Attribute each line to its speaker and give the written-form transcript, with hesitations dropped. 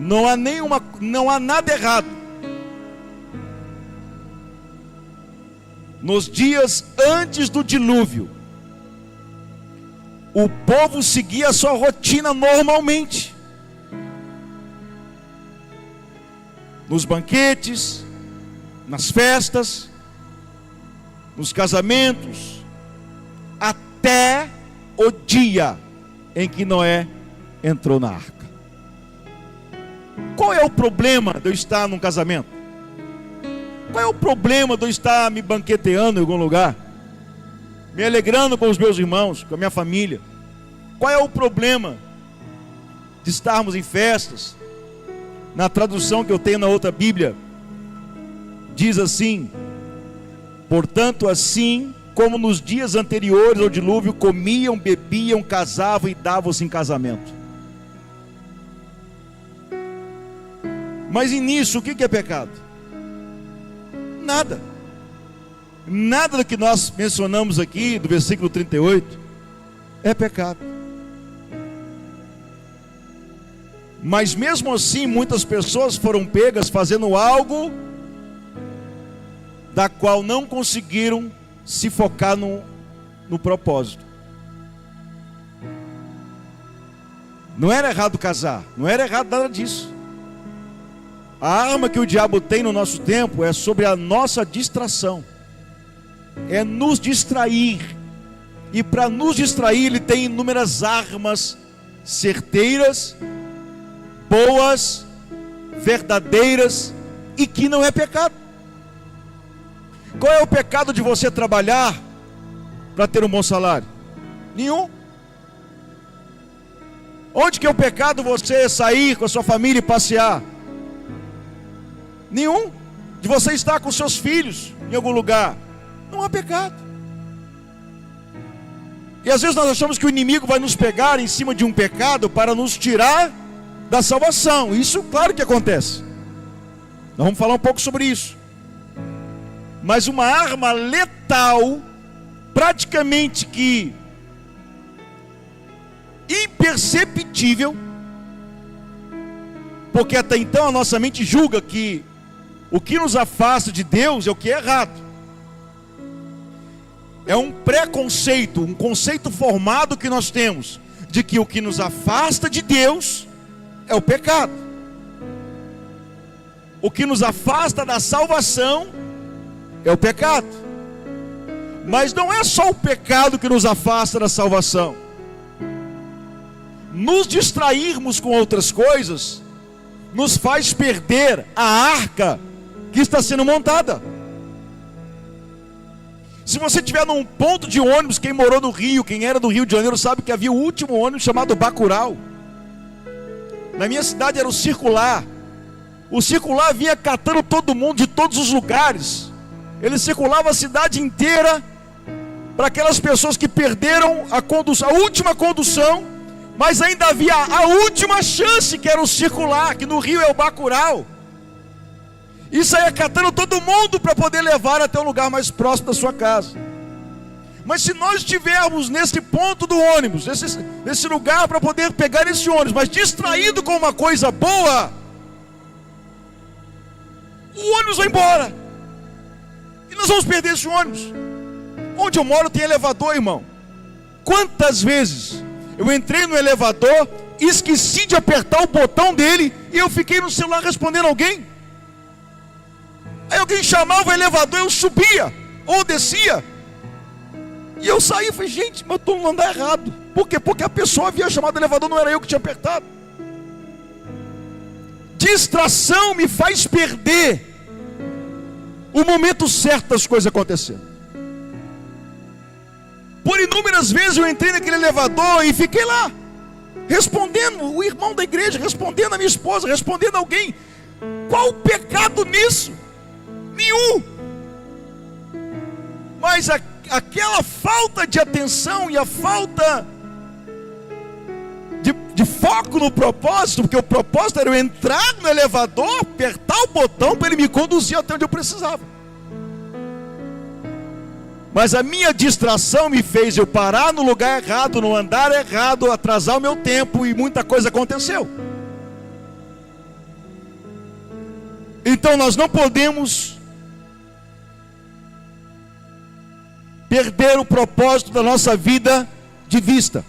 Speaker 1: não há nada errado. Nos dias antes do dilúvio, o povo seguia a sua rotina normalmente. Nos banquetes, nas festas, nos casamentos, até o dia em que Noé entrou na arca. Qual é o problema de eu estar num casamento? Qual é o problema de eu estar me banqueteando em algum lugar? Me alegrando com os meus irmãos, com a minha família? Qual é o problema de estarmos em festas? Na tradução que eu tenho na outra Bíblia, diz assim: portanto, assim como nos dias anteriores ao dilúvio, comiam, bebiam, casavam e davam-se em casamento. Mas e nisso, o que é pecado? Nada. Nada do que nós mencionamos aqui, do versículo 38, é pecado. Mas mesmo assim, muitas pessoas foram pegas fazendo algo da qual não conseguiram se focar no propósito. Não era errado casar, não era errado nada disso. A arma que o diabo tem no nosso tempo é sobre a nossa distração, é nos distrair. E para nos distrair, ele tem inúmeras armas certeiras, boas, verdadeiras e que não é pecado. Qual é o pecado de você trabalhar para ter um bom salário? Nenhum. Onde que é o pecado você sair com a sua família e passear? Nenhum. De você estar com seus filhos em algum lugar? Não há pecado. E às vezes nós achamos que o inimigo vai nos pegar em cima de um pecado para nos tirar da salvação. Isso claro que acontece. Nós vamos falar um pouco sobre isso. Mas uma arma letal, praticamente que imperceptível, porque até então a nossa mente julga que o que nos afasta de Deus é o que é errado. É um preconceito, um conceito formado que nós temos de que o que nos afasta de Deus é o pecado. O que nos afasta da salvação é o pecado. Mas não é só o pecado que nos afasta da salvação. Nos distrairmos com outras coisas nos faz perder a arca que está sendo montada. Se você estiver num ponto de ônibus, quem morou no Rio, quem era do Rio de Janeiro sabe que havia o último ônibus chamado Bacurau. Na minha cidade era o Circular. O Circular vinha catando todo mundo de todos os lugares. Ele circulava a cidade inteira para aquelas pessoas que perderam a condução, a última condução, mas ainda havia a última chance, que era o Circular, que no Rio é o Bacurau. E saía catando todo mundo para poder levar até um lugar mais próximo da sua casa. Mas se nós estivermos nesse ponto do ônibus, nesse lugar para poder pegar esse ônibus, mas distraído com uma coisa boa, o ônibus vai embora. E nós vamos perder esse ônibus. Onde eu moro tem elevador, irmão. Quantas vezes eu entrei no elevador, esqueci de apertar o botão dele e eu fiquei no celular respondendo alguém. Aí alguém chamava o elevador, eu subia ou descia. E eu saí e falei, gente, mas eu estou no andar errado. Por quê? Porque a pessoa havia chamado o elevador, não era eu que tinha apertado. Distração me faz perder o momento certo das coisas acontecendo. Por inúmeras vezes eu entrei naquele elevador e fiquei lá, respondendo o irmão da igreja, respondendo a minha esposa, respondendo a alguém. Qual o pecado nisso? Nenhum. Mas aquela falta de atenção e a falta de foco no propósito, porque o propósito era eu entrar no elevador, apertar o botão para ele me conduzir até onde eu precisava. Mas a minha distração me fez eu parar no lugar errado, no andar errado, atrasar o meu tempo e muita coisa aconteceu. Então nós não podemos perder o propósito da nossa vida de vista.